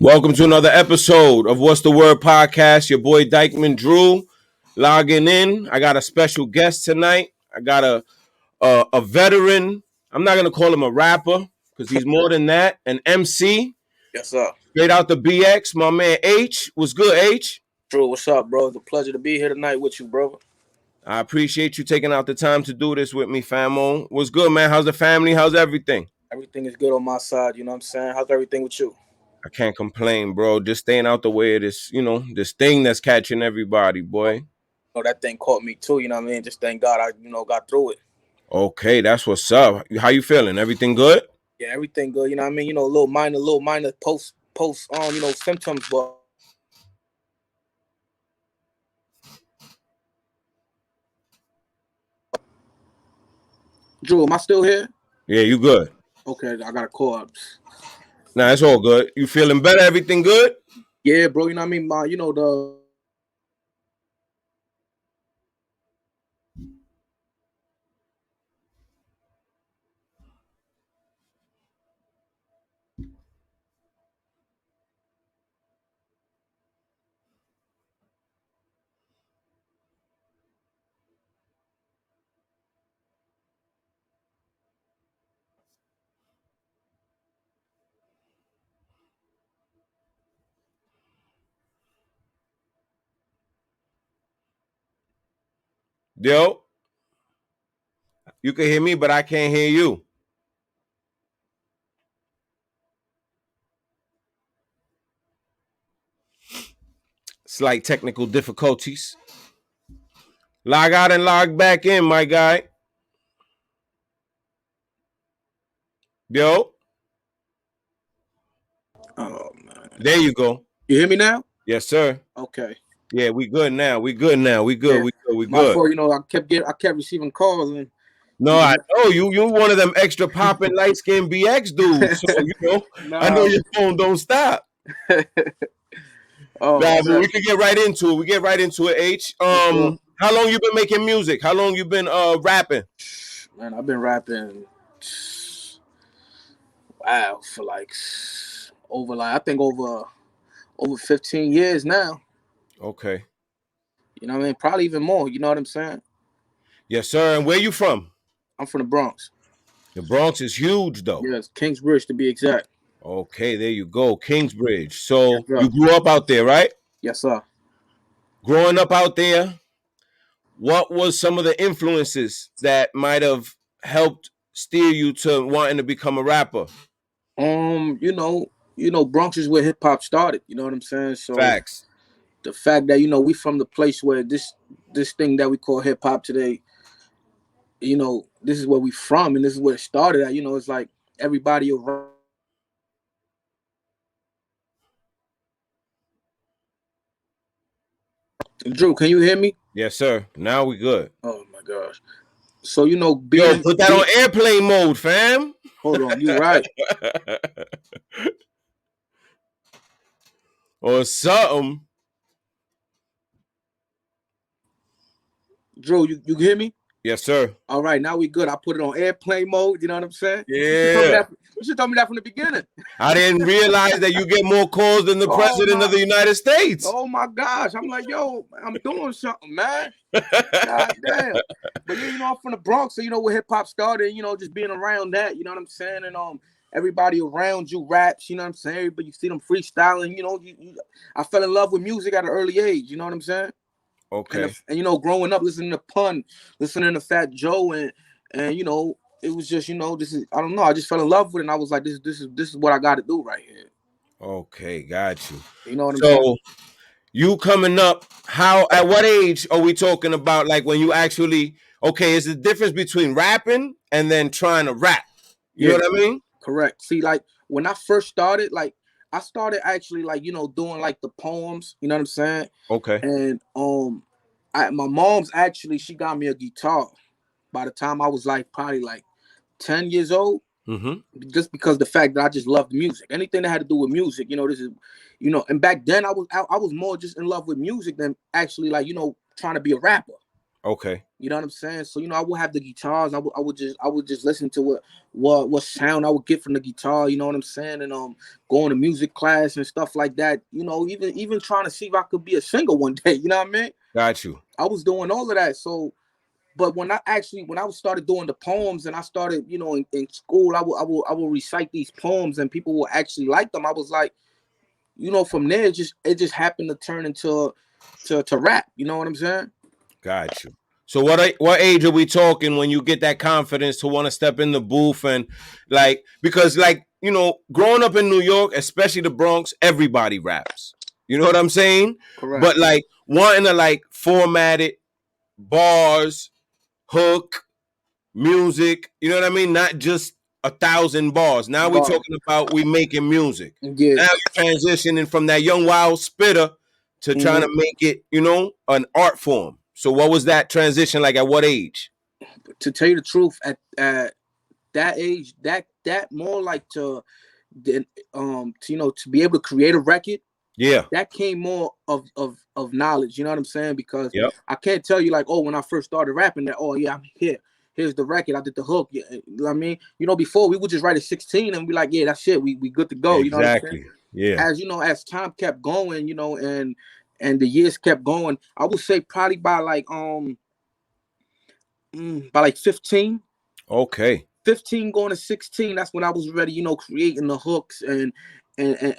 Welcome to another episode of What's the Word podcast. Your boy Dykeman Drew logging in. I got a special guest tonight. I got a veteran. I'm not gonna call him a rapper because he's more than that. An MC. Yes, sir. Straight out the BX. My man H. What's good, H? Drew, what's up, bro? It's a pleasure to be here tonight with you, bro. I appreciate you taking out the time to do this with me, famo. What's good, man? How's the family? How's everything? Everything is good on my side, you know what I'm saying? How's everything with you? I can't complain, bro. Just staying out the way of this, this thing that's catching everybody, boy. Oh, that thing caught me too, you know what I mean? Just thank God I, got through it. Okay, that's what's up. How you feeling? Everything good? Yeah, everything good, you know what I mean? Little minor post symptoms, but Drew, am I still here? Yeah, you good. Okay, I got a call up. Nah, it's all good. You feeling better? Everything good? Yeah, bro, you know what I mean? Yo, you can hear me, but I can't hear you. Slight technical difficulties. Log out and log back in, my guy. Yo. Oh, man. There you go. You hear me now? Yes, sir. Okay. Yeah, we good now. We good. Yeah. We good. My fault, I kept receiving calls and no, I know you one of them extra popping light skinned BX dudes. So I know your phone don't stop. Oh, nah, but we can get right into it. We get right into it, H. How long you been making music? How long you been rapping? Man, I've been rapping for over 15 years now. Okay. You know what I mean? Probably even more, you know what I'm saying? Yes, sir. And where you from? I'm from the Bronx. The Bronx is huge though. Yes, Kingsbridge to be exact. Okay, there you go. Kingsbridge. So you grew up out there, right? Yes, sir. Growing up out there, what was some of the influences that might have helped steer you to wanting to become a rapper? Bronx is where hip hop started, you know what I'm saying? So Facts. The fact that, we from the place where this thing that we call hip hop today, this is where we from and this is where it started at, it's like everybody around. Drew, can you hear me? Yes, sir. Now we good. Oh my gosh. So Yo, put that on airplane mode, fam. Hold on, you right. Or something. Drew, you hear me? Yes, sir. All right, now we good. I put it on airplane mode. You know what I'm saying? Yeah. You should tell me that from the beginning. I didn't realize that you get more calls than the president of the United States. Oh my gosh. I'm like, yo, I'm doing something, man. God damn. But yeah, I'm from the Bronx, so where hip hop started, just being around that, you know what I'm saying? And everybody around you raps, you know what I'm saying? But you see them freestyling, I fell in love with music at an early age, you know what I'm saying? Okay. And growing up, listening to Pun, listening to Fat Joe, and it was just, this is, I don't know, I just fell in love with it, and I was like, this is what I got to do right here. Okay, got you. You know what I'm saying? So you coming up, at what age are we talking about? Like when you actually, is the difference between rapping and then trying to rap? You know what I mean? Correct. See, like when I first started, I started actually doing like the poems, you know what I'm saying? Okay. And my mom's actually, she got me a guitar by the time I was probably 10 years old. Mm-hmm. Just because the fact that I just loved music. Anything that had to do with music, this is, and back then I was more just in love with music than actually trying to be a rapper. Okay. You know what I'm saying? So, I would have the guitars. I would just listen to what sound I would get from the guitar. You know what I'm saying? And going to music class and stuff like that. Even trying to see if I could be a singer one day. You know what I mean? Got you. I was doing all of that. So, but when I started doing the poems and I started, in school, I will recite these poems and people will actually like them. I was like, from there, it just happened to turn into to rap. You know what I'm saying? Got you. So what age are we talking when you get that confidence to want to step in the booth and because growing up in New York, especially the Bronx, everybody raps. You know what I'm saying? Correct. But wanting to format it, bars, hook, music, you know what I mean? Not just 1,000 bars. Now we're talking about we making music. Yeah. Now you're transitioning from that young wild spitter to trying to make it, an art form. So what was that transition like? At what age? To tell you the truth, at that age, that more like to be able to create a record. Yeah. That came more of knowledge. You know what I'm saying? Because I can't tell you when I first started rapping that, I'm here. Here's the record. I did the hook. You know what I mean? Before we would just write at 16 and be like, yeah, that's it. We good to go. Exactly. You know what I'm saying? Yeah. As time kept going, and the years kept going, I would say probably by 15. Okay. 15 going to 16, that's when I was ready, creating the hooks and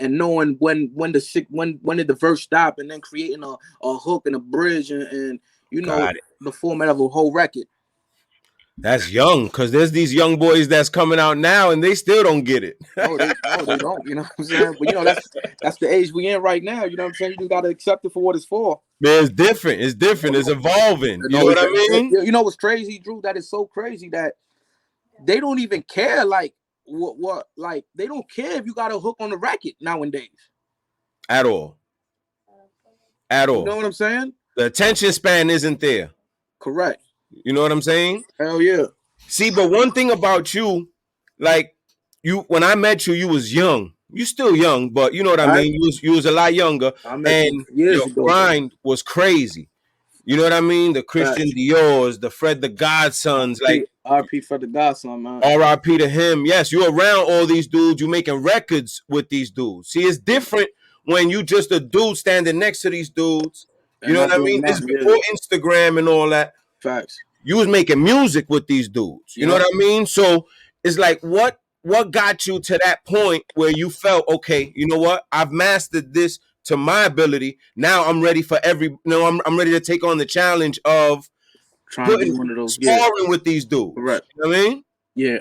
knowing when did the verse stop, and then creating a hook and a bridge and the format of a whole record. That's young, because there's these young boys that's coming out now and they still don't get it. No, they don't. You know what I'm saying? But that's the age we in right now. You know what I'm saying? You just gotta accept it for what it's for. Man, it's different. It's different. It's evolving. You know what I mean? You know what's crazy, Drew? That is so crazy that they don't even care. What they don't care if you got a hook on the record nowadays. At all. At all. You know what I'm saying? The attention span isn't there. Correct. You know what I'm saying? Hell yeah. See, but one thing about you, when I met you, you was young. You still young, but you know what I mean? You was a lot younger. And your grind was crazy. You know what I mean? The Christian Diors, the Fred the Godsons, R.P. Fred the Godson, man. R.I.P. to him. Yes, you're around all these dudes. You making records with these dudes. See, it's different when you just a dude standing next to these dudes. You know what I mean? This is before Instagram and all that. Facts. You was making music with these dudes. You know what I mean? So it's what got you to that point where you felt, okay, you know what? I've mastered this to my ability. Now I'm ready for I'm ready to take on the challenge of trying one of those sparring with these dudes. Correct. You know what I mean? Yeah.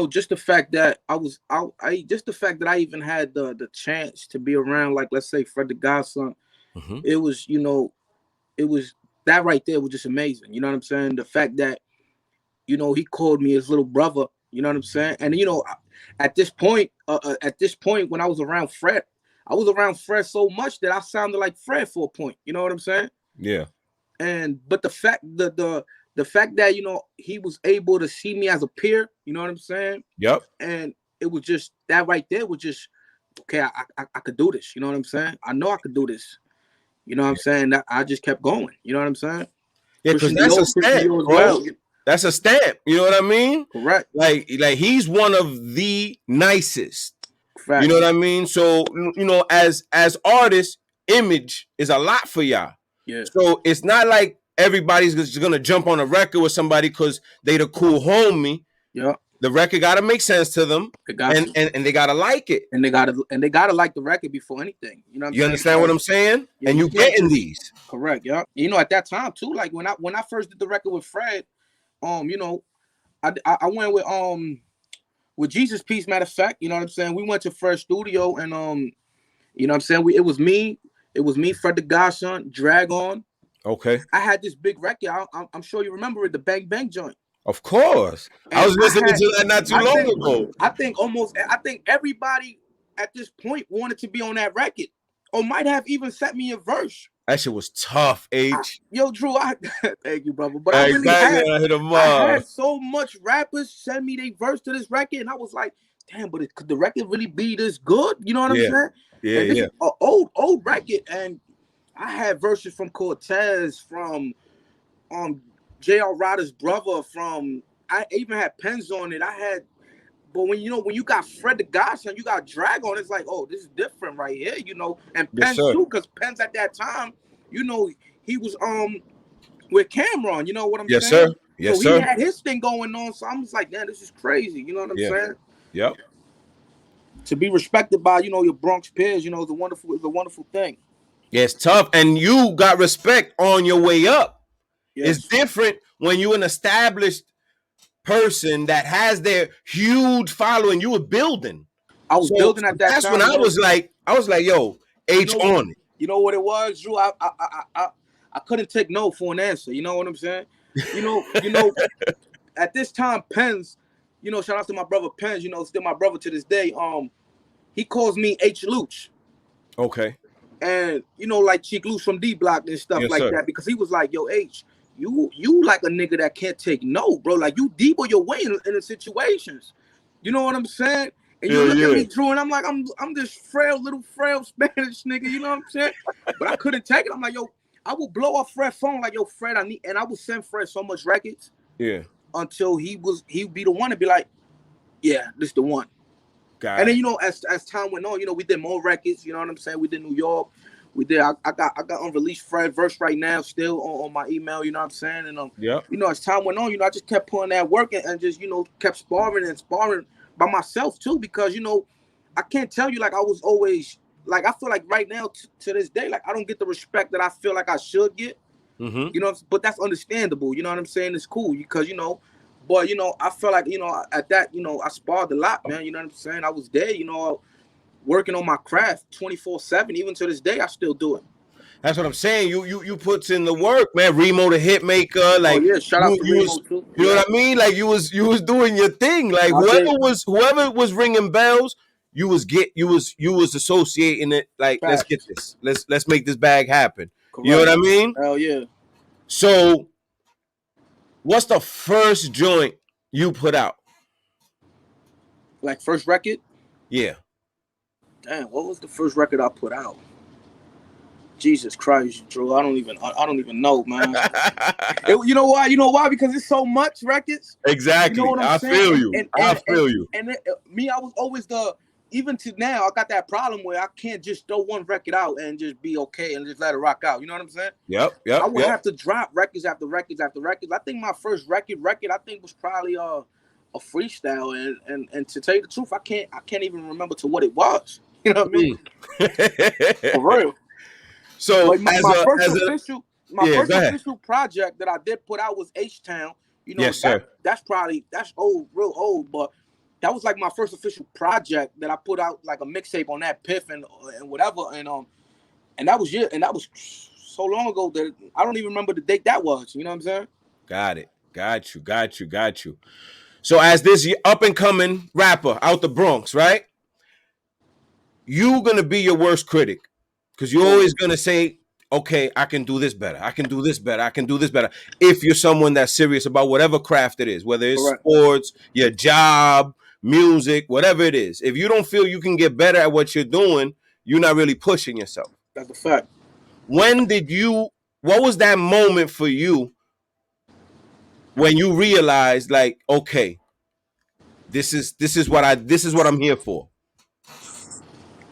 Just the fact that just the fact that I even had the chance to be around, let's say Fred the Godson, it was, it was that right there was just amazing. You know what I'm saying? The fact that, he called me his little brother, you know what I'm saying? And, at this point when I was around Fred, I was around Fred so much that I sounded like Fred for a point. You know what I'm saying? Yeah. But the fact the fact that, he was able to see me as a peer, you know what I'm saying? Yep. And it was just that right there was just, okay, I could do this. You know what I'm saying? I know I could do this. You know what I'm saying? That I just kept going. You know what I'm saying? Yeah, because that's a stamp, bro. Well. That's a stamp. You know what I mean? Correct. Like he's one of the nicest. Correct. You know what I mean? So, as artists, image is a lot for y'all. Yeah. So it's not like everybody's just gonna jump on a record with somebody because they the cool homie. Yeah. The record gotta make sense to them, and they gotta like it, and they gotta like the record before anything. You know, what I'm understand what I'm saying? Yeah, and you getting these correct, yeah. At that time too, when I first did the record with Fred, I went with Jesus Peace. Matter of fact, you know what I'm saying? We went to Fred's studio, and you know what I'm saying? It was me, Fred the Godson, Drag On. Okay. I had this big record. I'm sure you remember it, the Bang Bang joint. Of course. And I was listening to that not too long ago. I think everybody at this point wanted to be on that record, or might have even sent me a verse. That shit was tough, H. Yo, Drew, thank you, brother. But I had so much rappers send me their verse to this record, and I was like, damn, but could the record really be this good? You know what I'm saying? Yeah, and this is an old record, and I had verses from Cortez, from J.R. Ryder's brother from. I even had pens on it. But when you got Fred the Godson, you got Drag on. It's like, oh, this is different right here, and Yes, Pens sir. too, because Pens at that time, he was with Cameron. You know what I'm Yes, saying? sir. Yes, So he sir. had his thing going on. So I'm just like, man, this is crazy. You know what I'm saying? Yep. To be respected by your Bronx peers, is a wonderful thing. Yeah, it's tough, and you got respect on your way up. Yes. It's different when you're an established person that has their huge following. You were building. I was building at that that's time. when I was like, yo, H on it. You know what it was, Drew? I couldn't take no for an answer. You know what I'm saying? At this time, Pens, shout out to my brother Pens, still my brother to this day. He calls me H Luch. Okay. And like Cheek Luch from D Block and stuff that, because he was like, yo, H, you like a nigga that can't take no, bro. Like you debo your way in the situations. You know what I'm saying? And you look at me, Drew, and I'm like, I'm this little frail Spanish nigga, you know what I'm saying? But I couldn't take it. I'm like, yo, I will blow up Fred's phone like, yo, Fred, and I would send Fred so much records. Yeah. Until he'd be the one to be like, yeah, this the one. And then as time went on, we did more records. You know what I'm saying? We did New York. We did. I got unreleased Fred verse right now, still on my email. You know what I'm saying? And as time went on, I just kept putting that work and just kept sparring by myself too, because I can't tell you like I was always like, I feel like right now to this day, like I don't get the respect that I feel like I should get. Mm-hmm. But that's understandable. You know what I'm saying? It's cool because but I feel like at that I sparred a lot, man. You know what I'm saying? I was there, working on my craft 24/7. Even to this day, I still do it. That's what I'm saying. You puts in the work, man. REEMO the Hitmaker, like shout out to REEMO too. You know what I mean? Like you was doing your thing. Like whoever was ringing bells, you was associating it. Like let's get this. Let's make this bag happen. Correct. You know what I mean? Hell yeah. So, what's the first joint you put out? Like first record? Yeah. Damn, what was the first record I put out? Jesus Christ, Drew. I don't even know, man. You know why? You know why? Because it's so much records. Exactly. You know what I'm saying? I feel you. And me, I was always even to now, I got that problem where I can't just throw one record out and just be okay and just let it rock out. You know what I'm saying? Yep. I would have to drop records after records after records. I think my first record I think was probably a freestyle, and to tell you the truth, I can't even remember to what it was. You know what I mean? For real. So my first official project that I did put out was H-Town. Yes, sir. That's old, real old, but that was like my first official project that I put out, like a mixtape on that Piff and whatever, and that was so long ago that I don't even remember the date that was. You know what I'm saying? Got it. Got you. So as this up and coming rapper out the Bronx, right? You gonna be your worst critic because you're always gonna say, okay, I can do this better. I can do this better. I can do this better. If you're someone that's serious about whatever craft it is, whether it's sports, your job, music, whatever it is. If you don't feel you can get better at what you're doing, you're not really pushing yourself. That's a fact. What was that moment for you when you realized, like, okay, this is what I'm here for?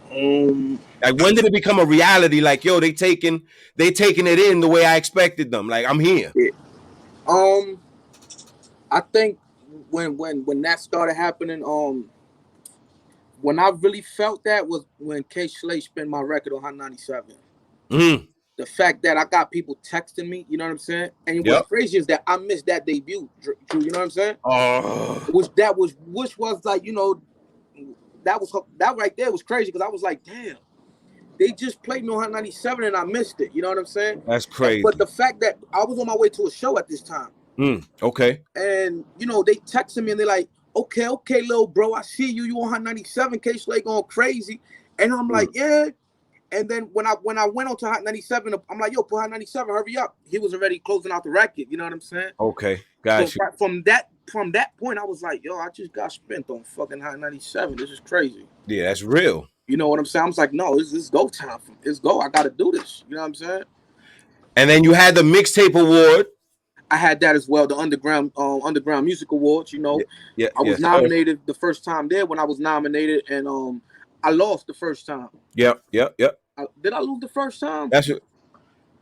Like, when did it become a reality? Like, yo, they taking it in the way I expected them. Like, I'm here. I think when that started happening, when I really felt that was when K Slay spent my record on Hot 97. The fact that I got people texting me, you know what I'm saying? And what's crazy is that I missed that debut, Drew, you know what I'm saying? Which was like, that right there was crazy because I was like, damn, they just played me on Hot 97 and I missed it. You know what I'm saying? That's crazy. But the fact that I was on my way to a show at this time. Okay. And they texted me and they're like, okay, little bro, I see you on Hot 97, K Slay going crazy. And I'm like, yeah. And then when I went on to Hot 97, I'm like, yo, put Hot 97, hurry up. He was already closing out the record. You know what I'm saying? Okay, gotcha. So from that point, I was like, yo, I just got spent on fucking Hot 97. This is crazy. Yeah, that's real. You know what I'm saying? I was like, no, it's go time. It's go. I got to do this. You know what I'm saying? And then you had the mixtape award. I had that as well. The underground music awards. You know, Yeah. I was nominated the first time there when I was nominated, and I lost the first time. Yep. Did I lose the first time? That's it.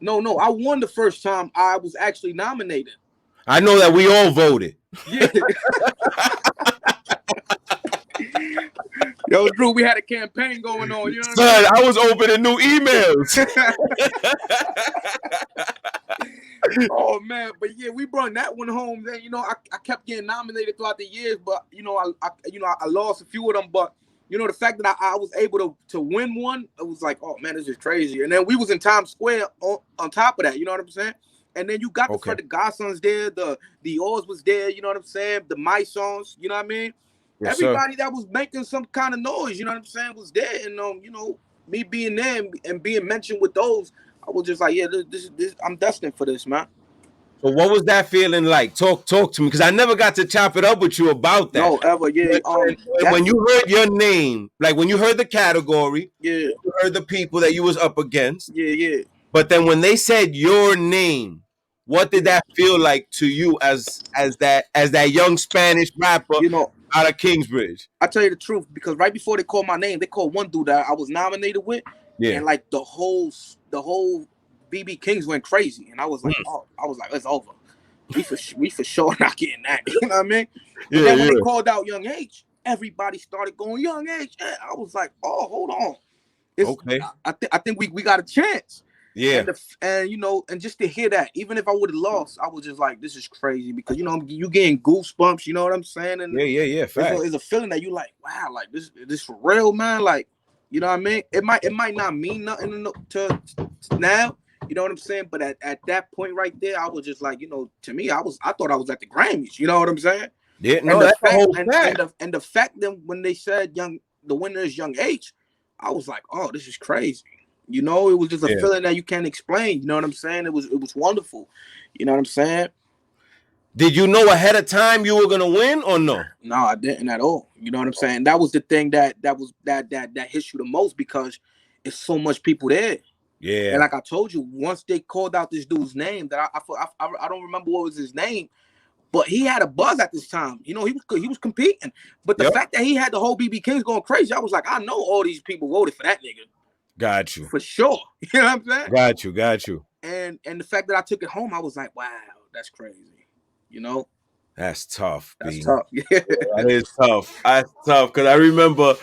No, I won the first time. I was actually nominated. I know that we all voted. Yeah. Yo, Drew, we had a campaign going on. You know what Son, I was opening new emails. Oh man, but yeah, we brought that one home. Then you know, I kept getting nominated throughout the years, but you know, I lost a few of them. But you know, the fact that I was able to win one, it was like, oh man, this is crazy. And then we was in Times Square on top of that. You know what I'm saying? And then you got the GODSONs there, the DIORs was there. You know what I'm saying? The MYSONNEs. You know what I mean? Yes, everybody that was making some kind of noise, you know what I'm saying, was there. And you know, me being there and being mentioned with those, I was just like, yeah, this I'm destined for this, man. So what was that feeling like? Talk to me, because I never got to chop it up with you about that. No, ever, yeah. When you heard your name, like when you heard the category, yeah, you heard the people that you was up against, yeah. But then when they said your name, what did that feel like to you as that young Spanish rapper, you know, out of Kingsbridge? I tell you the truth, because right before they called my name, they called one dude that I was nominated with, and like the whole BB Kings went crazy, and I was like, oh, it's over. We for sure not getting that. You know what I mean? But then when they called out Young H, everybody started going Young H. And I was like, oh, hold on. Okay. I think we got a chance. Yeah. And you know, and just to hear that, even if I would have lost, I was just like, this is crazy, because you know, you getting goosebumps, you know what I'm saying? And yeah. It's a feeling that you like, wow, like this for real, man. Like, you know what I mean? It might not mean nothing to now, you know what I'm saying? But at that point right there, I was just like, you know, to me, I thought I was at the Grammys, you know what I'm saying? Yeah, no, that's the whole fact. And the fact that when they said the winner is Young H, I was like, oh, this is crazy. You know, it was just a feeling that you can't explain. You know what I'm saying? It was wonderful. You know what I'm saying? Did you know ahead of time you were gonna win or no? No, I didn't at all. You know what I'm saying? That was the thing that hits you the most, because it's so much people there. Yeah. And like I told you, once they called out this dude's name, that I don't remember what was his name, but he had a buzz at this time. You know, he was competing. But the fact that he had the whole BB Kings going crazy, I was like, I know all these people voted for that nigga. Got you. For sure. You know what I'm saying? Got you. And the fact that I took it home, I was like, wow, that's crazy. You know? That's tough. That's tough. Yeah. That is tough. That's tough. Because I remember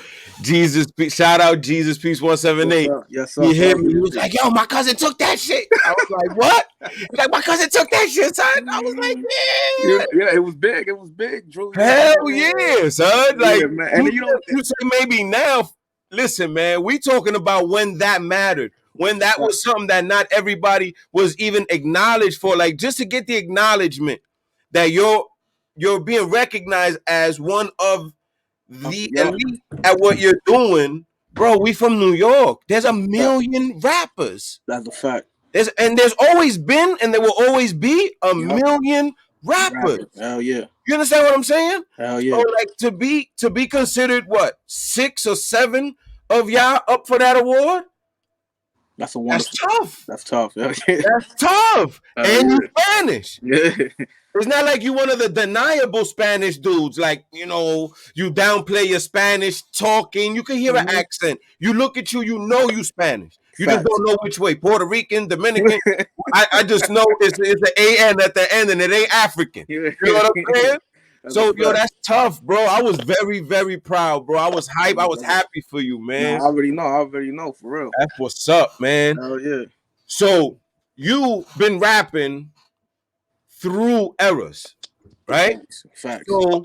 shout out Jesus Peace 178. Yes, sir. He hit me. He was like, yo, my cousin took that shit. I was like, what? He's like, my cousin took that shit, son. I was like, yeah, it was big. It was big, Drew. Hell yeah, son. Like, man. And you say maybe now. Listen, man, we talking about when that mattered, when that was something that not everybody was even acknowledged for. Like, just to get the acknowledgement that you're being recognized as one of the elite at what you're doing, bro. We from New York. There's a million rappers. That's a fact. There's always been, and there will always be a million rappers. Hell yeah. You understand what I'm saying? Hell yeah. So like to be considered what, 6 or 7 of y'all up for that award? That's wonderful. That's tough. That's tough. That's tough. And you Spanish. Yeah. It's not like you one of the deniable Spanish dudes. Like, you know, you downplay your Spanish talking. You can hear an accent. You look at you know you Spanish. You just don't know which way. Puerto Rican, Dominican. I just know it's an AN at the end and it ain't African. You know what I'm saying? So, yo, that's tough, bro. I was very, very proud, bro. I was hyped. I was happy for you, man. No, I already know, for real. That's what's up, man. Oh, yeah. So, you've been rapping through eras, right? Facts. So,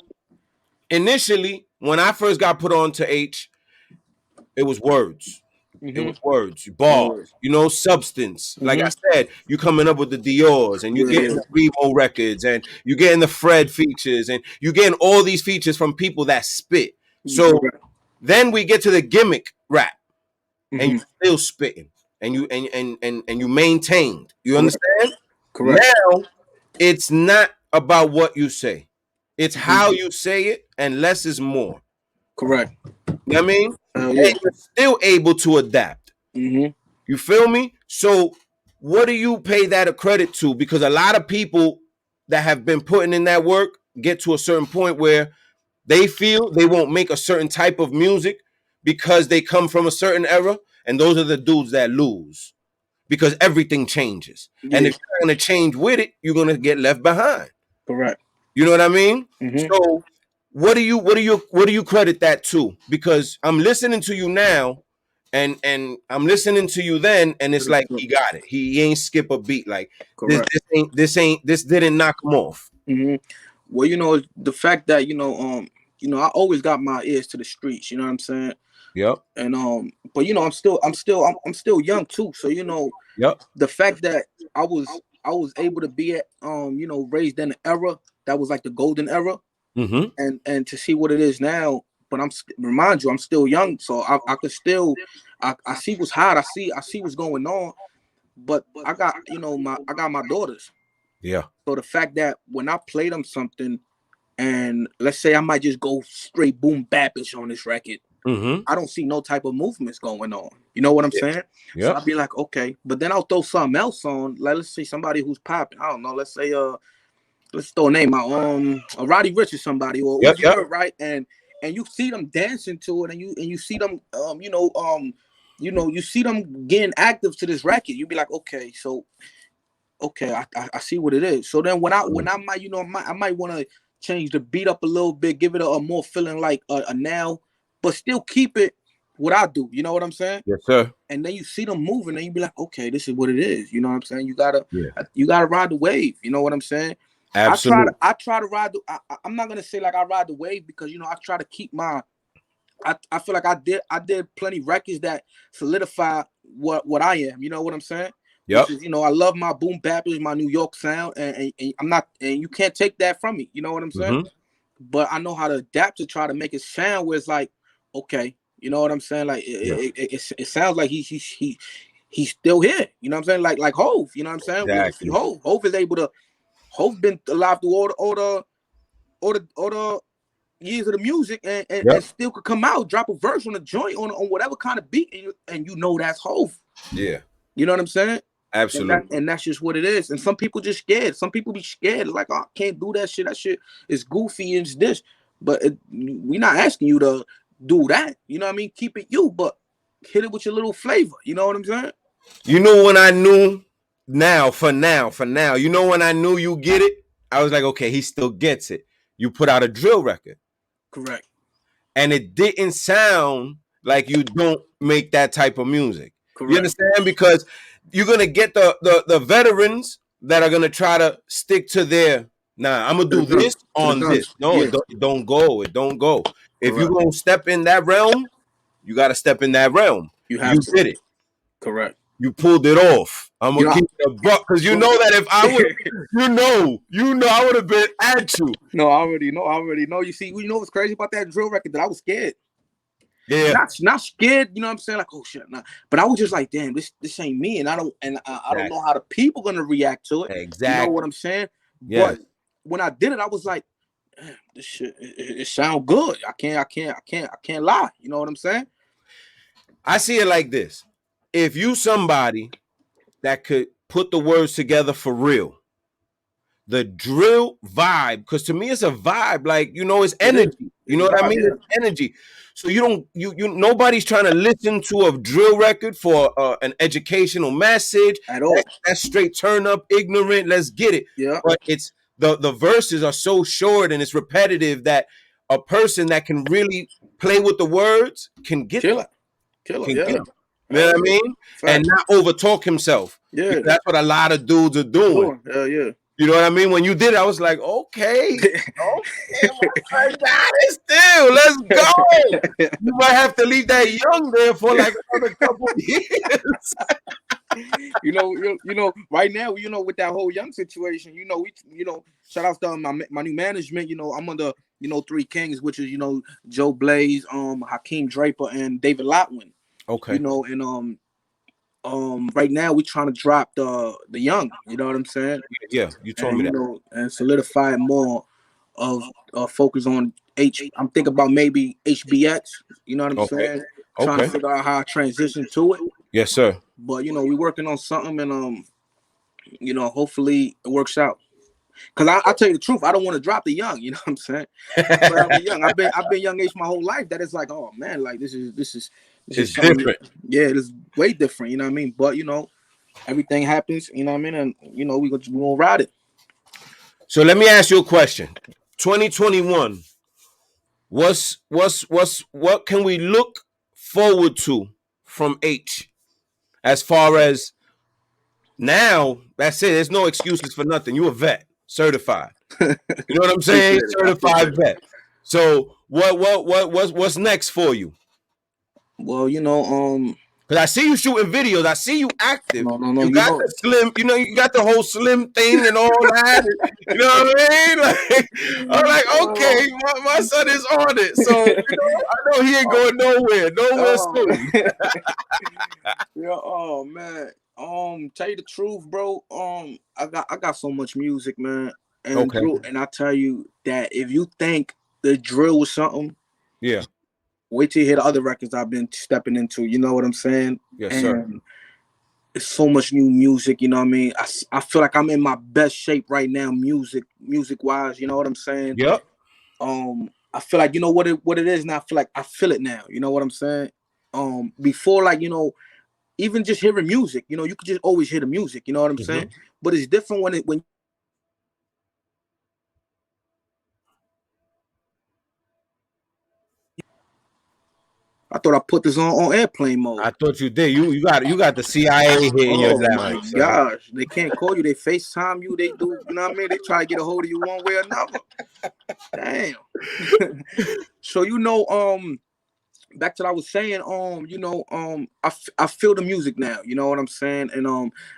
initially, when I first got put on to H, it was words. It was words, bars, you know, substance. Like I said, you coming up with the DIORs, and you getting the REEMO records, and you getting the Fred features, and you getting all these features from people that spit. So then we get to the gimmick rap, and you still spitting, and you maintained. You understand? Correct. Now it's not about what you say; it's how you say it, and less is more. Correct. You know what I mean? And you're still able to adapt. You feel me? So what do you pay that a credit to? Because a lot of people that have been putting in that work get to a certain point where they feel they won't make a certain type of music because they come from a certain era, and those are the dudes that lose because everything changes. Yeah. And if you're not going to change with it, you're going to get left behind. Correct. You know what I mean? Mm-hmm. So what do you credit that to? Because I'm listening to you now, and I'm listening to you then, and it's like he got it. He ain't skip a beat. Like this didn't knock him off. Mm-hmm. Well, you know, the fact that I always got my ears to the streets. You know what I'm saying? Yep. And but you know, I'm still young too. So you know, yep. The fact that I was able to be at raised in an era that was like the golden era, and to see what it is now. But remind you, I'm still young, so I could still I see what's hot. I see what's going on. But I got my daughters. Yeah. So the fact that when I play them something, and let's say I might just go straight boom bapish on this record, I don't see no type of movements going on. You know what I'm saying? So I'll be like, okay, but then I'll throw something else on. Like, let's say somebody who's popping. I don't know. Let's say let's throw a name out. Roddy Ricch or somebody, or right? And you see them dancing to it, and you see them you see them getting active to this record. You be like, okay, so I see what it is. So then when I might I might want to change the beat up a little bit, give it a more feeling like a now, but still keep it what I do. You know what I'm saying? Yes, sir. And then you see them moving, and you be like, okay, this is what it is. You know what I'm saying? You gotta ride the wave. You know what I'm saying? Absolutely. I try to ride. I'm not gonna say like I ride the wave because I try to keep my. I feel like I did plenty records that solidify what I am. You know what I'm saying? Yep. Which is, I love my boom bappers, my New York sound, and I'm not, and you can't take that from me. You know what I'm saying? But I know how to adapt to try to make it sound where it's like, okay, you know what I'm saying? Like it sounds like he's still here. You know what I'm saying? Like Hov. You know what I'm saying? Exactly. Hov is able to. Hov been alive through all the years of the music, and still could come out, drop a verse on a joint on whatever kind of beat, and that's Hov. Yeah. You know what I'm saying? Absolutely. And that's just what it is. And some people just scared. Some people be scared. Like, oh, I can't do that shit. That shit is goofy and it's this. But we're not asking you to do that. You know what I mean? Keep it you, but hit it with your little flavor. You know what I'm saying? You know when I knew for now, you know when I knew you get it? I was like, okay, he still gets it. You put out a drill record. Correct. And it didn't sound like you don't make that type of music. Correct. You understand? Because you're going to get the veterans that are going to try to stick to their, I'm going to do this on this. No, it don't go. It don't go. If you're going to step in that realm, you got to step in that realm. You did it. Correct. You pulled it off. I'm going to keep it a buck because you know that if I would, I would have been at you. No, I already know. You see, you know what's crazy about that drill record? That I was scared. Yeah, not scared. You know what I'm saying? Like, oh shit, nah. But I was just like, damn, this ain't me, and I don't know how the people gonna react to it. Exactly. You know what I'm saying? Yeah. But when I did it, I was like, damn, this shit, it sound good. I can't lie. You know what I'm saying? I see it like this: if you somebody that could put the words together for real, the drill vibe, because to me it's a vibe, like it's energy. You know what I mean? It's energy. So nobody's trying to listen to a drill record for an educational message at all. That's straight turn up, ignorant. Let's get it. Yeah. But it's the verses are so short and it's repetitive that a person that can really play with the words can get kill it. You know what I mean? Fact. And not overtalk himself. Yeah. Because that's what a lot of dudes are doing. Yeah. You know what I mean? When you did it, I was like, okay, I got it still. Let's go. You might have to leave that young there for like another couple of years. you know, right now, with that whole young situation, shout out to my new management. I'm under, 3 Kings, which is, Joe Blaze, Hakeem Draper, and David Lotwin. Okay. Right now we're trying to drop the young, you know what I'm saying? Yeah, you told me that. And solidify more of focus on I'm thinking about maybe HBX, you know what I'm saying? Trying to figure out how I transition to it. Yes, sir. But we're working on something, and hopefully it works out. Cause I tell you the truth, I don't want to drop the young. You know what I'm saying? Forever young. I've been young age my whole life. That it's like, oh man, like this is It's different. Yeah, it is way different. You know what I mean? But everything happens. You know what I mean? And we gonna ride it. So let me ask you a question. 2021. What can we look forward to from H? As far as now, that's it. There's no excuses for nothing. You a vet, certified. You know what I'm saying? Certified vet. So what's next for you? Well, because I see you shooting videos. I see you active. No. You got the slim, you got the whole slim thing and all that. You know what I mean? Like, I'm like, okay, my son is on it. So, I know he ain't going nowhere soon. Yeah, oh man. Tell you the truth, bro. I got so much music, man. And okay. Drew, and I tell you that if you think the drill was something, yeah. Wait till you hear the other records I've been stepping into. You know what I'm saying? Yes, sir. It's so much new music. You know what I mean? I feel like I'm in my best shape right now, music wise. You know what I'm saying? Yep. I feel like what it is now. I feel it now. You know what I'm saying? Before, like, even just hearing music, you could just always hear the music. You know what I'm saying? But it's different when I thought I put this on airplane mode. I thought you did. You got the CIA hitting your down. Oh my gosh, they can't call you. They FaceTime you. They do. You know what I mean? They try to get a hold of you one way or another. Damn. So back to what I was saying. I feel the music now. You know what I'm saying? And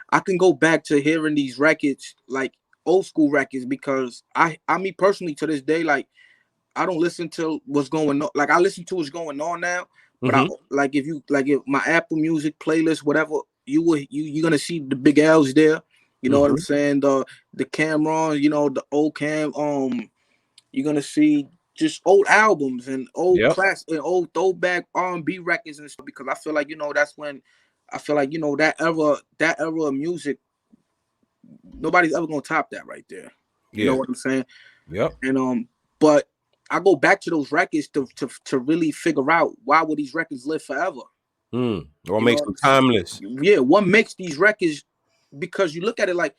I can go back to hearing these records, like old school records, because me personally to this day, like, I don't listen to what's going on. Like, I listen to what's going on now. But if my Apple Music playlist, whatever, you're gonna see the Big L's there. You know what I'm saying? The Cameron, the old Cam. You're gonna see just old albums and old class and old throwback R&B records and stuff. Because I feel like that's when I feel like that era of music, nobody's ever gonna top that right there. You know what I'm saying? Yep. And but I go back to those records to really figure out why would these records live forever. What makes them timeless? Yeah, what makes these records? Because you look at it like,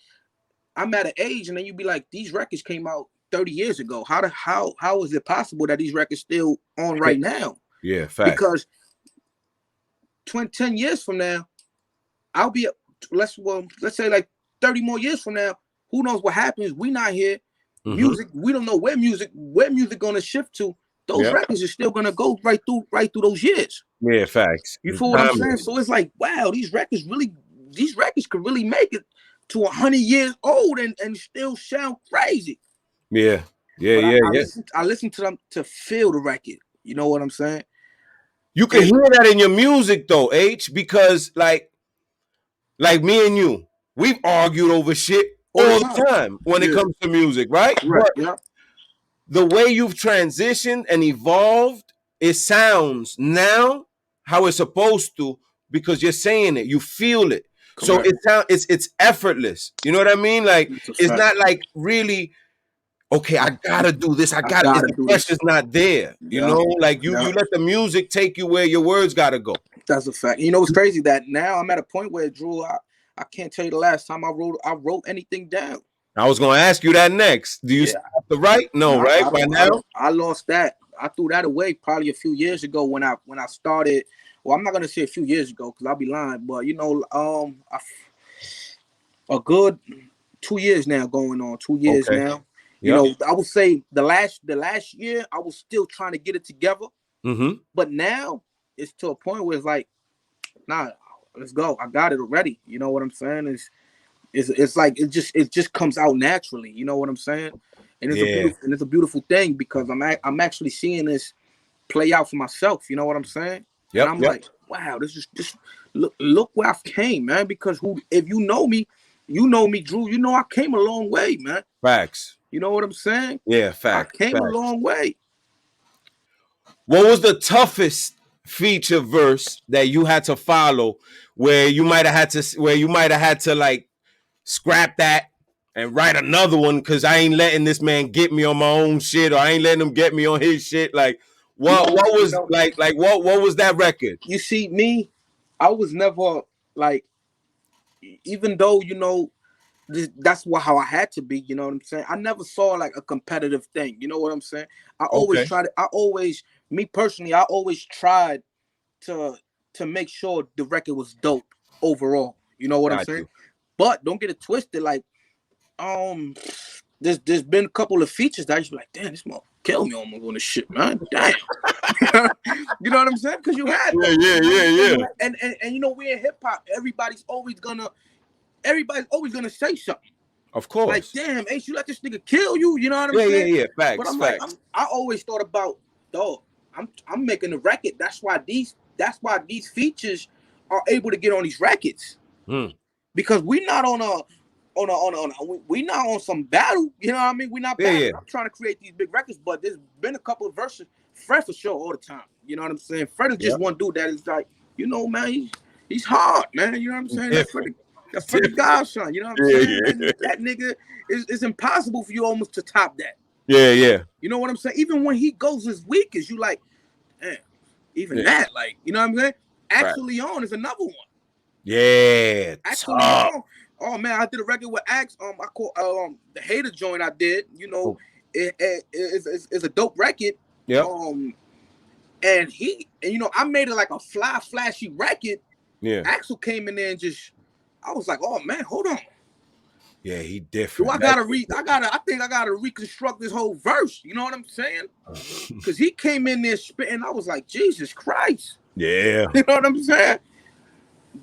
I'm at an age, and then you be like, these records came out 30 years ago. How is it possible that these records still on right now? Yeah, fact. Because 10 years from now, I'll be let's say like 30 more years from now. Who knows what happens? We not here. Music, we don't know where music gonna shift to. Those records are still gonna go right through those years. Yeah, facts. You feel what I'm saying? So it's like, wow, these records could really make it to 100 years old and still sound crazy. Yeah. I listen to them to feel the record. You know what I'm saying? You can hear that in your music though, H, because like me and you, we've argued over shit all the time when it comes to music, right? But the way you've transitioned and evolved, it sounds now how it's supposed to, because you're saying it, you feel it. Correct. So it's effortless. You know what I mean? Like, it's not like really, okay, I gotta do this. I gotta the pressure's not there. You know, like you let the music take you where your words gotta go. That's a fact. You know, it's crazy that now I'm at a point where, Drew, I can't tell you the last time I wrote anything down. I was gonna ask you that next. Do you have to write? No, right? By now, I lost that. I threw that away probably a few years ago when I started. Well, I'm not gonna say a few years ago because I'll be lying, but a good 2 years now going on. 2 years now. You know, I would say the last year I was still trying to get it together. But now it's to a point where it's like, nah, let's go. I got it already. You know what I'm saying? It's like it just comes out naturally. You know what I'm saying? And it's a beautiful thing because I'm actually seeing this play out for myself. You know what I'm saying? And I'm like, wow, this is just look where I've came, man. Because if you know me, Drew. You know I came a long way, man. Facts. You know what I'm saying? Yeah, facts. I came a long way. What was the toughest feature verse that you had to follow, where you might have had to like scrap that and write another one because I ain't letting this man get me on my own shit, or I ain't letting him get me on his shit. Like, what was what was that record? You see, me, I was never like, even though that's how I had to be. You know what I'm saying? I never saw like a competitive thing. You know what I'm saying? I always tried. Me personally, I always tried to make sure the record was dope overall. You know what I'm saying? But don't get it twisted. Like, there's been a couple of features that I just be like, damn, this motherfucker kill me on this shit, man. Damn. You know what I'm saying? Because you had Yeah. And we in hip hop, everybody's always gonna say something. Of course. Like, damn, Ace, you let this nigga kill you. You know what I'm saying? Yeah. Facts. But I'm like, I always thought about, dog, I'm making a record. That's why these features are able to get on these records. Because we not we not on some battle. You know what I mean? We not battling. Yeah. I'm trying to create these big records, but there's been a couple of verses. Fred for sure all the time. You know what I'm saying? Fred is just one dude that is like, man, he's hard, man. You know what I'm saying? That's for the godson. You know what I'm saying? That nigga is impossible for you almost to top that. Yeah. You know what I'm saying? Even when he goes his weakest, you like, damn, even that, like, you know what I'm saying? Actually On is another one. Yeah. Actually On. Oh man, I did a record with Axe. I call the Hater joint I did. It's a dope record. Yeah. And I made it like a flashy record. Yeah. Axel came in there and I was like, oh man, hold on. Yeah, he different. I think I gotta reconstruct this whole verse. You know what I'm saying? Because he came in there spitting. I was like, Jesus Christ. Yeah. You know what I'm saying?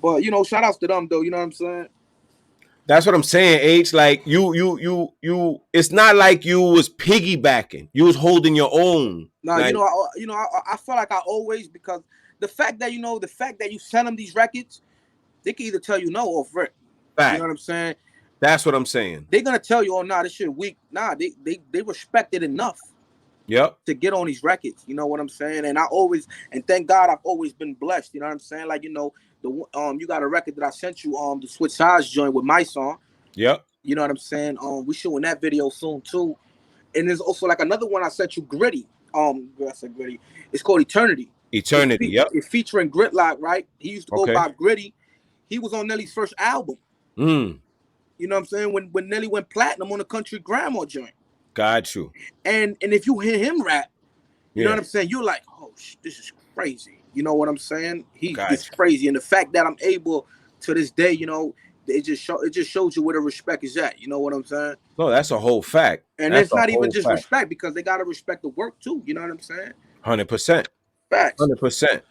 But shout outs to them though. You know what I'm saying? That's what I'm saying, H. Like you. It's not like you was piggybacking. You was holding your own. Nah, like, I feel like I always, because the fact that you send them these records, they can either tell you no or rip. You know what I'm saying? That's what I'm saying. They're gonna tell you, oh nah, this shit weak. Nah, they respect it enough. Yep. To get on these records. You know what I'm saying? And thank God I've always been blessed. You know what I'm saying? Like, you got a record that I sent you, the Switch Size joint with MYSONNE. Yep. You know what I'm saying? We shooting that video soon too. And there's also like another one I sent you, Gritty. I said Gritty. It's called Eternity. Yep. It's featuring Gritlock, right? He used to go by Gritty. He was on Nelly's first album. You know what I'm saying? When Nelly went platinum on the Country Grandma joint. Got you. And if you hear him rap, you know what I'm saying? You're like, oh, this is crazy. You know what I'm saying? It's crazy. And the fact that I'm able to this day, it just shows you where the respect is at. You know what I'm saying? No, that's a whole fact. And it's not even just respect, because they gotta respect the work too. You know what I'm saying? 100%. Facts. 100%.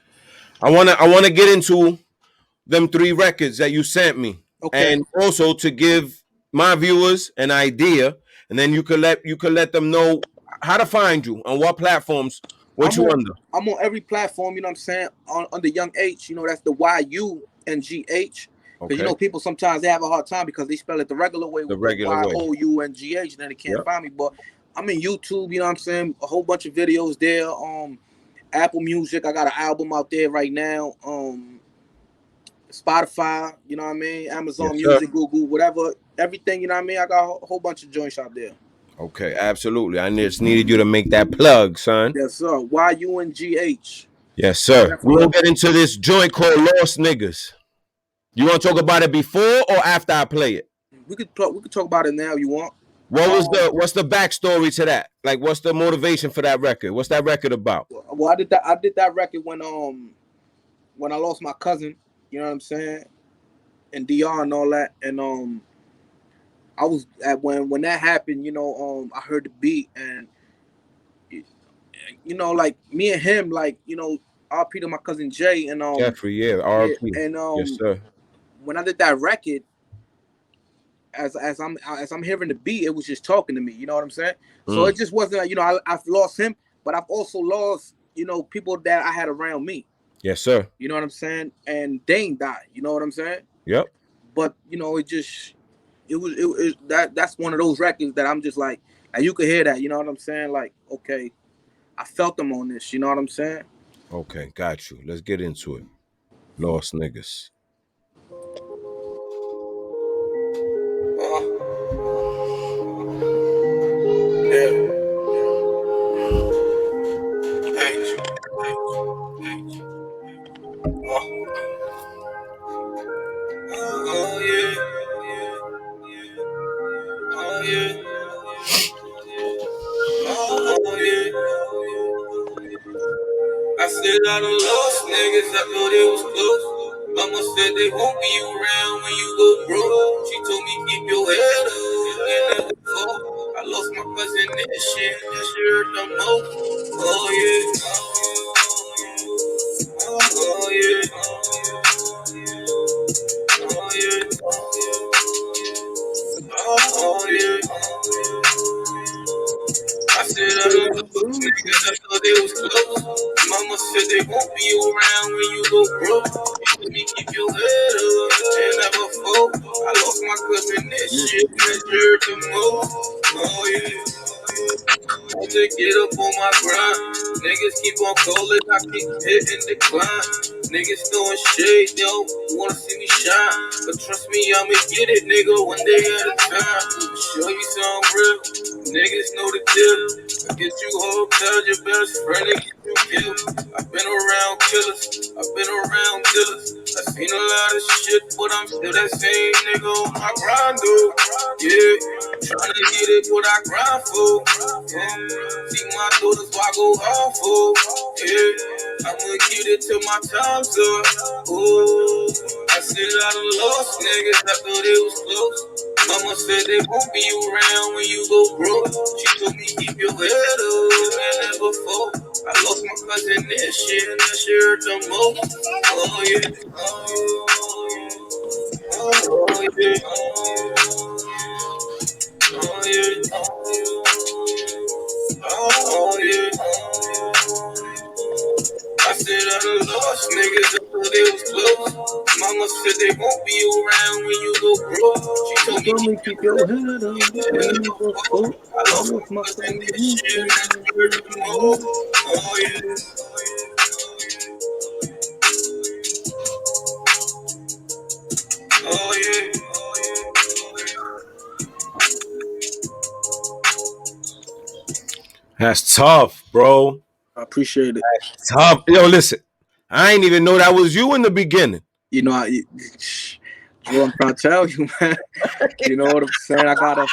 I wanna get into them 3 records that you sent me, and also to give my viewers an idea, and then you could let them know how to find you on what platforms. What you under? I'm on every platform. You know what I'm saying? Under Young H. That's the YUNGH. Because people sometimes they have a hard time because they spell it the regular way, with YOUNGH, and then they can't find me. But I'm in YouTube. You know what I'm saying? A whole bunch of videos there. Apple Music. I got an album out there right now. Spotify. You know what I mean? Amazon Music, Google, whatever. Everything. You know what I mean? I got a whole bunch of joints out there. Okay, absolutely. I just needed you to make that plug, son. Yes, sir. YUNGH. Yes, sir. We'll get into this joint called Lost Niggas. You want to talk about it before or after I play it? We could talk about it now. You want? What's the backstory to that? Like, what's the motivation for that record? What's that record about? Well, I did that record when I lost my cousin. You know what I'm saying? And DIOR and all that. And I was when that happened. I heard the beat, and like me and him, like RP to my cousin Jay and Jeffrey, RP. And yes, sir. When I did that record, as I'm hearing the beat, it was just talking to me. You know what I'm saying? So it just wasn't I've lost him, but I've also lost people that I had around me. Yes, sir. You know what I'm saying? And Dane died. You know what I'm saying? Yep. But that's one of those records that I'm just like, and you could hear that. You know what I'm saying? Like, okay, I felt them on this. You know what I'm saying? Okay, got you. Let's get into it. Lost Niggas. said I done lost niggas, I thought it was close. Mama said they won't be around when you go broke. She told me keep your head up and never fall. I lost my cousin this shit, this year the most. Oh yeah, oh yeah, oh yeah, oh yeah. I said I don't lose niggas, I thought they was close. Mama said they won't be around when you go broke. You told me keep your head up and never fall. I lost my cousin this shit, measured the most. Oh yeah. I had to get up on my grind. Niggas keep on calling, I keep hitting decline. Niggas throwing shade, yo, wanna see me shine. But trust me, I'ma get it, nigga, one day at a time. Show you something real, niggas know the deal. I get you all, tell your best friend to get you killed. I've been around killers, I've been around dealers. I've seen a lot of shit, but I'm still that same nigga on my grind, dude. Yeah, tryna get it what I grind for. See my daughters, why go hard for? Yeah, I'ma get it till my time's up. Ooh, I said I done lost niggas, I thought it was close. Mama said they won't be around when you go broke. She told me keep your head up and never fall. I lost my cousin this year and this year the most. Oh yeah, oh yeah, oh yeah, oh yeah, oh yeah. I said I done lost niggas, I thought they was close. Mama said they won't be around when you go broke. She told me keep your head up and never fall. I lost my cousin this year and this year the most. Oh yeah. Oh yeah. That's tough, bro. I appreciate it. That's tough. Yo, listen. I ain't even know that was you in the beginning. You know, Drew, I'm trying to tell you, man. You know what I'm saying? I gotta,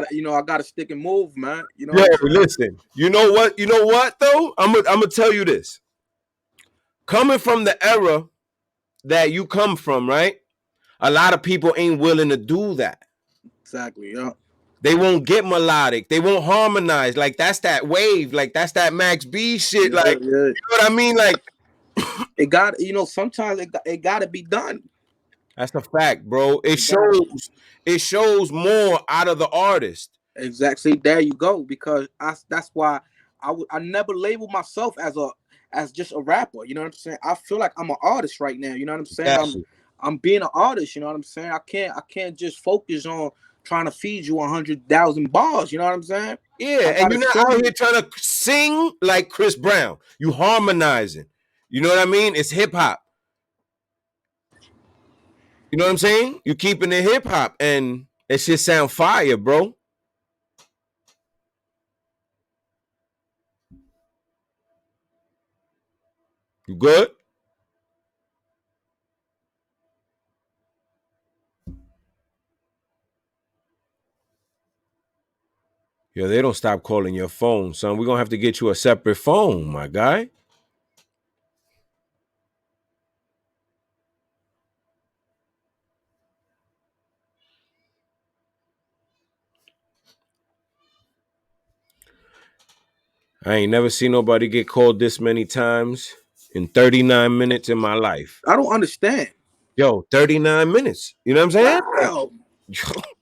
you know, I gotta stick and move, man. You know. Yo, listen. You know what though? I'm gonna tell you this. Coming from the era that you come from, right? A lot of people ain't willing to do that. Exactly. Yeah. They won't get melodic. They won't harmonize. Like that's that wave. Like that's that Max B shit. Like you know what I mean? Like it got, you know, sometimes it got to be done. That's a fact, bro. It shows more out of the artist. Exactly. There you go. Because that's why I never label myself as just a rapper. You know what I'm saying? I feel like I'm an artist right now. You know what I'm saying? Exactly. I'm being an artist. You know what I'm saying? I can't just focus on trying to feed you 100,000 bars. You know what I'm saying? Yeah, and you're not out here trying to sing like Chris Brown. You harmonizing. You know what I mean? It's hip hop. You know what I'm saying? You keeping it hip hop, and it shit sound fire, bro. You good? Yo, they don't stop calling your phone, son. We're gonna have to get you a separate phone, my guy. I ain't never seen nobody get called this many times in 39 minutes in my life. I don't understand. Yo, 39 minutes. You know what I'm saying? Wow.